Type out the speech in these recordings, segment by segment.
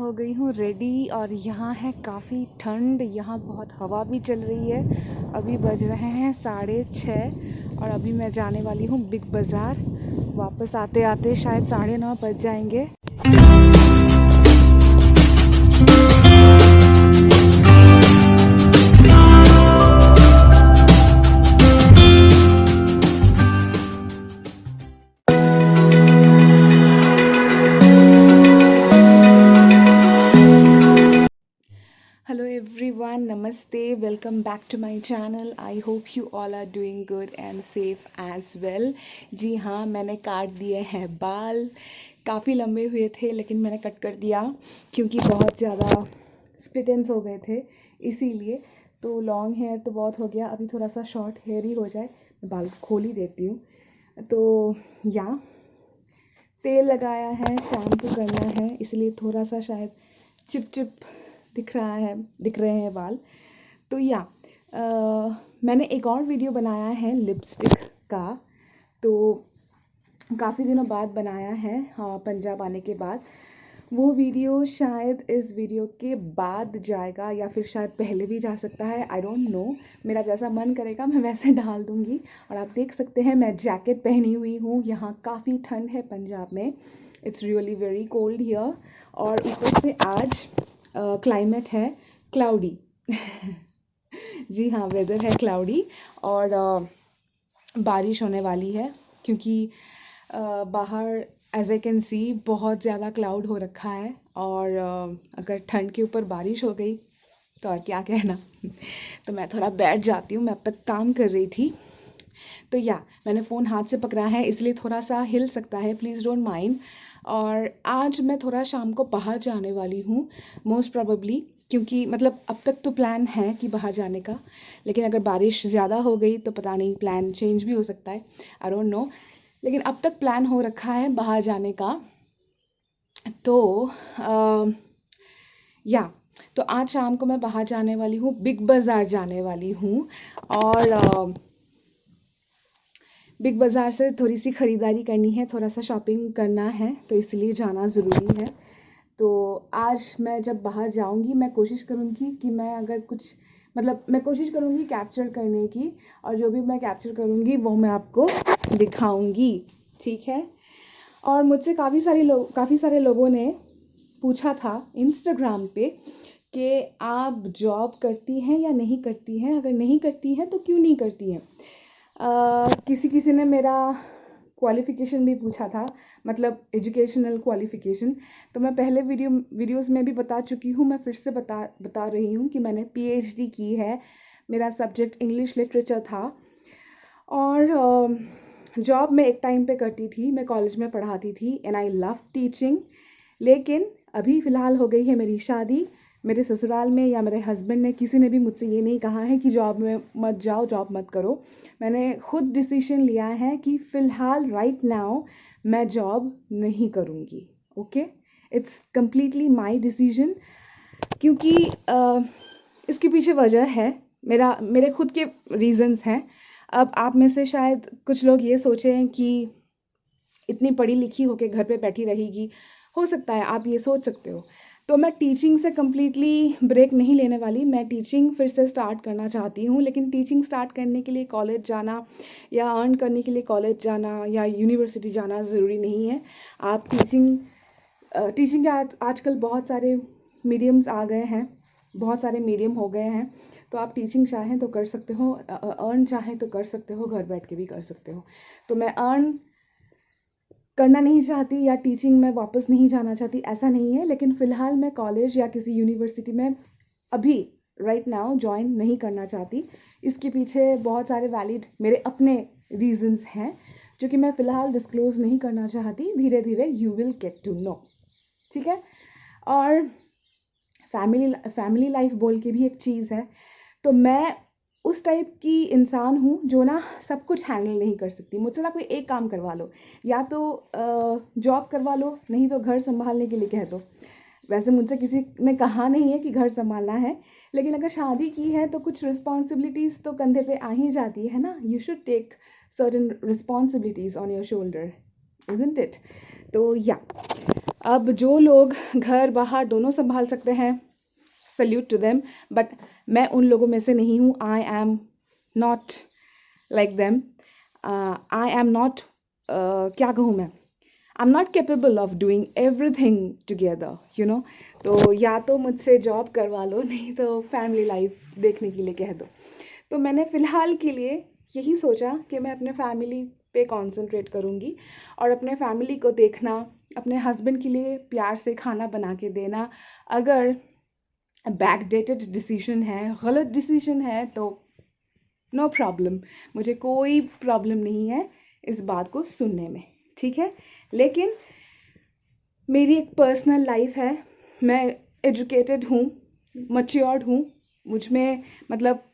हो गई हूँ रेडी और यहाँ है काफ़ी ठंड। यहाँ बहुत हवा भी चल रही है। अभी बज रहे हैं 6:30 और अभी मैं जाने वाली हूँ बिग बाज़ार। वापस आते आते शायद 9:30 बज जाएंगे। Hello everyone, Namaste, welcome back to my channel. I hope you all are doing good and safe as well. जी हाँ, मैंने काट दिए हैं बाल। काफ़ी लंबे हुए थे लेकिन मैंने कट कर दिया क्योंकि बहुत ज़्यादा स्प्लिट एंड्स हो गए थे, इसीलिए। तो लॉन्ग हेयर तो बहुत हो गया, अभी थोड़ा सा शॉर्ट हेयर ही हो जाए। मैं बाल खोल ही देती हूँ। तो या तेल लगाया है, शैम्पू करना है, इसलिए थोड़ा सा शायद चिप चिप दिख रहे हैं बाल। तो या मैंने एक और वीडियो बनाया है लिपस्टिक का, तो काफ़ी दिनों बाद बनाया है, हाँ, पंजाब आने के बाद। वो वीडियो शायद इस वीडियो के बाद जाएगा या फिर शायद पहले भी जा सकता है, आई डोंट नो। मेरा जैसा मन करेगा मैं वैसे डाल दूँगी। और आप देख सकते हैं मैं जैकेट पहनी हुई हूँ। यहाँ काफ़ी ठंड है पंजाब में, it's really very cold here. और ऊपर से आज क्लाइमेट है क्लाउडी। जी हाँ, वेदर है क्लाउडी और बारिश होने वाली है क्योंकि बाहर एज आई कैन सी बहुत ज़्यादा क्लाउड हो रखा है। और अगर ठंड के ऊपर बारिश हो गई तो और क्या कहना। तो मैं थोड़ा बैठ जाती हूँ, मैं अब तक काम कर रही थी। तो या मैंने फ़ोन हाथ से पकड़ा है इसलिए थोड़ा सा हिल सकता है, प्लीज़ डोंट माइंड। और आज मैं थोड़ा शाम को बाहर जाने वाली हूँ मोस्ट प्रोबेबली, क्योंकि मतलब अब तक तो प्लान है कि बाहर जाने का, लेकिन अगर बारिश ज़्यादा हो गई तो पता नहीं, प्लान चेंज भी हो सकता है, आई डोंट नो। लेकिन अब तक प्लान हो रखा है बाहर जाने का। तो या तो आज शाम को मैं बाहर जाने वाली हूँ, बिग बाज़ार जाने वाली हूँ। और बिग बाज़ार से थोड़ी सी ख़रीदारी करनी है, थोड़ा सा शॉपिंग करना है, तो इसलिए जाना ज़रूरी है। तो आज मैं जब बाहर जाऊंगी मैं कोशिश करूंगी कि मैं अगर कुछ मतलब मैं कोशिश करूंगी कैप्चर करने की, और जो भी मैं कैप्चर करूंगी वो मैं आपको दिखाऊंगी, ठीक है। और मुझसे काफ़ी सारे लोगों ने पूछा था इंस्टाग्राम पे कि आप जॉब करती हैं या नहीं करती हैं, अगर नहीं करती हैं तो क्यों नहीं करती हैं। किसी ने मेरा क्वालिफ़िकेशन भी पूछा था, मतलब एजुकेशनल क्वालिफ़िकेशन। तो मैं पहले वीडियोस में भी बता चुकी हूँ, मैं फिर से बता रही हूँ कि मैंने पीएचडी की है, मेरा सब्जेक्ट इंग्लिश लिटरेचर था। और जॉब मैं एक टाइम पे करती थी, मैं कॉलेज में पढ़ाती थी एंड आई लव टीचिंग। लेकिन अभी फ़िलहाल हो गई है मेरी शादी। मेरे ससुराल में या मेरे हस्बैंड ने, किसी ने भी मुझसे ये नहीं कहा है कि जॉब में मत जाओ, जॉब मत करो। मैंने खुद डिसीजन लिया है कि फ़िलहाल राइट नाउ मैं जॉब नहीं करूँगी। Okay, it's completely my decision, क्योंकि इसके पीछे वजह है, मेरे खुद के रीज़न्स हैं। अब आप में से शायद कुछ लोग ये सोचें कि इतनी पढ़ी लिखी होके घर पे बैठी रहेगी, हो सकता है आप ये सोच सकते हो। तो मैं टीचिंग से कम्प्लीटली ब्रेक नहीं लेने वाली, मैं टीचिंग फिर से स्टार्ट करना चाहती हूँ। लेकिन टीचिंग स्टार्ट करने के लिए कॉलेज जाना या अर्न करने के लिए कॉलेज जाना या यूनिवर्सिटी जाना ज़रूरी नहीं है। आप टीचिंग के आजकल बहुत सारे मीडियम्स आ गए हैं, बहुत सारे मीडियम हो गए हैं। तो आप टीचिंग चाहें तो कर सकते हो, अर्न चाहें तो कर सकते हो, घर बैठ के भी कर सकते हो। तो मैं अर्न करना नहीं चाहती या टीचिंग में वापस नहीं जाना चाहती, ऐसा नहीं है। लेकिन फ़िलहाल मैं कॉलेज या किसी यूनिवर्सिटी में अभी राइट नाउ ज्वाइन नहीं करना चाहती। इसके पीछे बहुत सारे वैलिड मेरे अपने रीजंस हैं जो कि मैं फ़िलहाल डिस्क्लोज़ नहीं करना चाहती। धीरे धीरे you will get to know, ठीक है। और फैमिली लाइफ बोल के भी एक चीज़ है। तो मैं उस टाइप की इंसान हूँ जो ना सब कुछ हैंडल नहीं कर सकती। मुझसे ना कोई एक काम करवा लो, या तो जॉब करवा लो, नहीं तो घर संभालने के लिए कह दो। वैसे मुझसे किसी ने कहा नहीं है कि घर संभालना है, लेकिन अगर शादी की है तो कुछ रिस्पॉन्सिबिलिटीज़ तो कंधे पे आ ही जाती है ना। You should take certain responsibilities on your shoulder, isn't it. तो या अब जो लोग घर बाहर दोनों संभाल सकते हैं, सल्यूट टू देम, बट मैं उन लोगों में से नहीं हूँ. I am not like them. I am not, क्या कहूँ मैं, I am not capable of doing everything together, you know. तो या तो मुझसे जॉब करवा लो, नहीं तो फैमिली लाइफ देखने के लिए कह दो. तो मैंने फ़िलहाल के लिए यही सोचा कि मैं अपने फैमिली पे कंसंट्रेट करूँगी और अपने फैमिली को देखना, अपने हस्बैंड के लिए प्यार से खाना बना के देना. अगर बैकडेटेड डिसीजन है, गलत डिसीजन है, तो नो प्रॉब्लम, मुझे कोई प्रॉब्लम नहीं है इस बात को सुनने में, ठीक है. लेकिन मेरी एक पर्सनल लाइफ है, मैं एजुकेटेड हूँ, मैच्योर्ड हूँ. मुझ में मतलब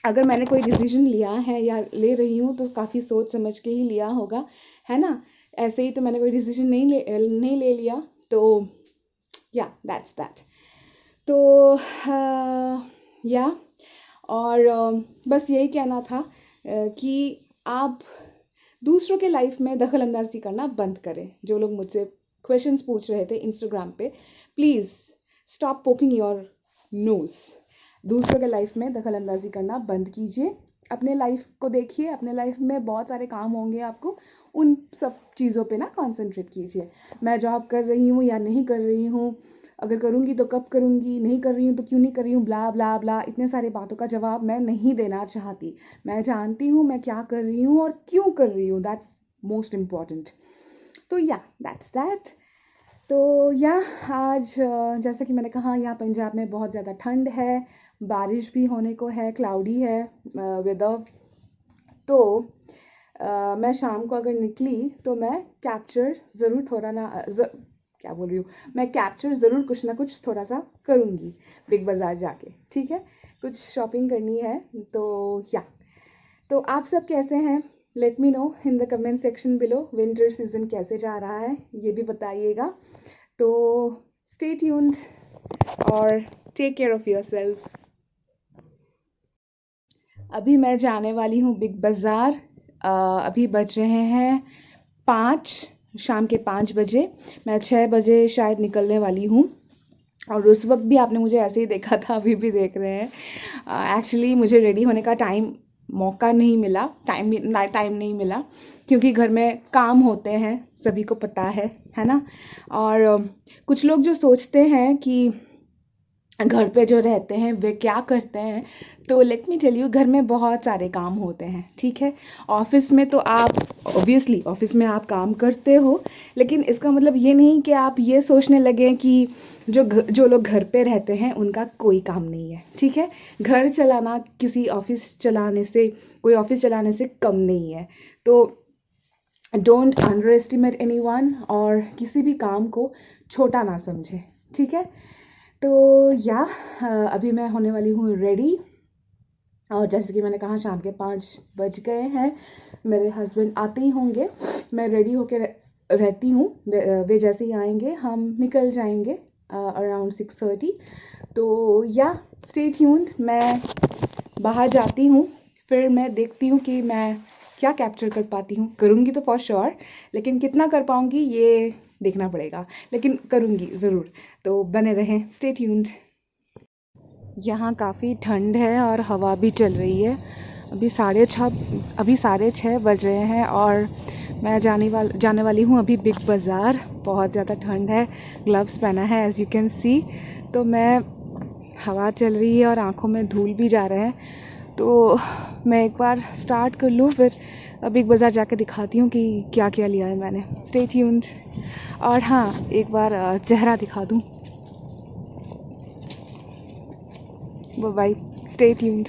अगर मैंने कोई डिसीजन लिया है या ले रही हूँ तो काफ़ी सोच समझ के ही लिया होगा, है ना. ऐसे ही तो मैंने कोई डिसीजन नहीं ले लिया. तो या दैट्स दैट. तो या और बस यही कहना था कि आप दूसरों के लाइफ में दखल अंदाजी करना बंद करें. जो लोग मुझसे क्वेश्चंस पूछ रहे थे इंस्टाग्राम पे, please stop poking your nose. दूसरों के लाइफ में दखल अंदाजी करना बंद कीजिए. अपने लाइफ को देखिए, अपने लाइफ में बहुत सारे काम होंगे आपको, उन सब चीज़ों पे ना कंसंट्रेट कीजिए. मैं जॉब कर रही हूँ या नहीं कर रही हूँ, अगर करूँगी तो कब करूँगी, नहीं कर रही हूँ तो क्यों नहीं कर रही हूँ, ब्ला ब्ला ब्ला, इतने सारे बातों का जवाब मैं नहीं देना चाहती. मैं जानती हूँ मैं क्या कर रही हूँ और क्यों कर रही हूँ, दैट्स मोस्ट इम्पॉर्टेंट. तो या दैट्स दैट. तो या आज जैसे कि मैंने कहा, यहाँ पंजाब में बहुत ज़्यादा ठंड है, बारिश भी होने को है, क्लाउडी है वेदर. तो मैं शाम को अगर निकली तो मैं कैप्चर ज़रूर थोड़ा ना क्या बोल रही हूँ, मैं कैप्चर ज़रूर कुछ ना कुछ थोड़ा सा करूँगी बिग बाज़ार जाके, ठीक है. कुछ शॉपिंग करनी है. तो या तो आप सब कैसे हैं, let me know in the comment section below. Winter season कैसे जा रहा है ये भी बताइएगा. तो स्टे ट्यून्ड और टेक केयर ऑफ़ योरसेल्व्स. अभी मैं जाने वाली हूँ बिग बाज़ार. अभी बज रहे हैं 5, शाम के 5 बजे. मैं 6 बजे शायद निकलने वाली हूँ और उस वक्त भी आपने मुझे ऐसे ही देखा था, अभी भी देख रहे हैं. एक्चुअली मुझे रेडी होने का मौका नहीं मिला, टाइम नहीं मिला, क्योंकि घर में काम होते हैं, सभी को पता है ना. और कुछ लोग जो सोचते हैं कि घर पे जो रहते हैं वे क्या करते हैं, तो लेट मी टेल यू, घर में बहुत सारे काम होते हैं, ठीक है. ऑफिस में तो आप ऑब्वियसली ऑफिस में आप काम करते हो, लेकिन इसका मतलब ये नहीं कि आप ये सोचने लगें कि जो लोग घर पे रहते हैं उनका कोई काम नहीं है, ठीक है. घर चलाना कोई ऑफिस चलाने से कम नहीं है. तो डोंट अंडर एस्टिमेट एनीवन, और किसी भी काम को छोटा ना समझे, ठीक है. तो या अभी मैं होने वाली हूँ रेडी, और जैसे कि मैंने कहा शाम के 5 बज गए हैं. मेरे हस्बैंड आते ही होंगे, मैं रेडी होकर रहती हूँ. वे जैसे ही आएंगे हम निकल जाएंगे अराउंड 6:30. तो या स्टे ट्यून्ड. मैं बाहर जाती हूँ, फिर मैं देखती हूँ कि मैं क्या कैप्चर कर पाती हूँ. करूँगी तो फॉर श्योर, लेकिन कितना कर पाऊँगी ये देखना पड़ेगा, लेकिन करूँगी ज़रूर. तो बने रहें, स्टे ट्यून्ड. यहाँ काफ़ी ठंड है और हवा भी चल रही है. अभी 6:30 बज रहे हैं और मैं जाने वाली हूँ अभी बिग बाज़ार. बहुत ज़्यादा ठंड है, ग्लव्स पहना है एज़ यू कैन सी. तो हवा चल रही है और आँखों में धूल भी जा रहा है. तो मैं एक बार स्टार्ट कर लूँ, फिर बिग बाज़ार जाके दिखाती हूँ कि क्या क्या लिया है मैंने. Stay tuned. और हाँ, एक बार चेहरा दिखा दूँ. Bye, stay tuned.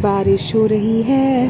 बारिश हो रही है.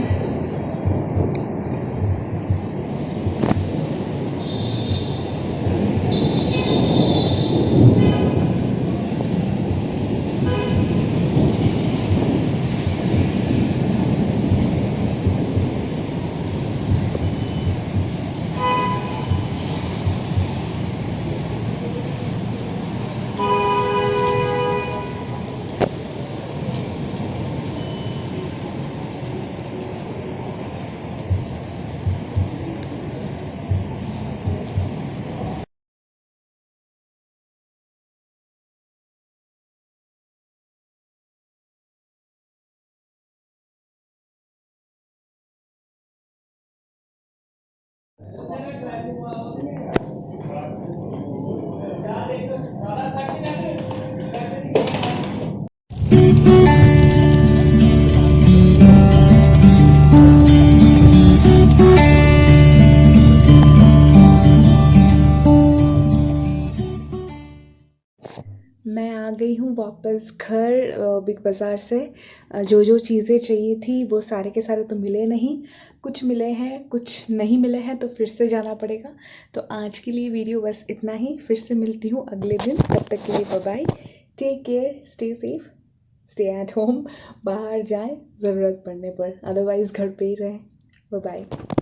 मैं आ गई हूँ वापस घर बिग बाज़ार से। जो जो चीज़ें चाहिए थी वो सारे के सारे तो मिले नहीं, कुछ मिले हैं कुछ नहीं मिले हैं, तो फिर से जाना पड़ेगा। तो आज के लिए वीडियो बस इतना ही, फिर से मिलती हूँ अगले दिन। तब तक के लिए bye bye, take care, stay safe, stay at home. बाहर जाएं ज़रूरत पड़ने पर, अदरवाइज़ घर पे ही रहें। Bye bye.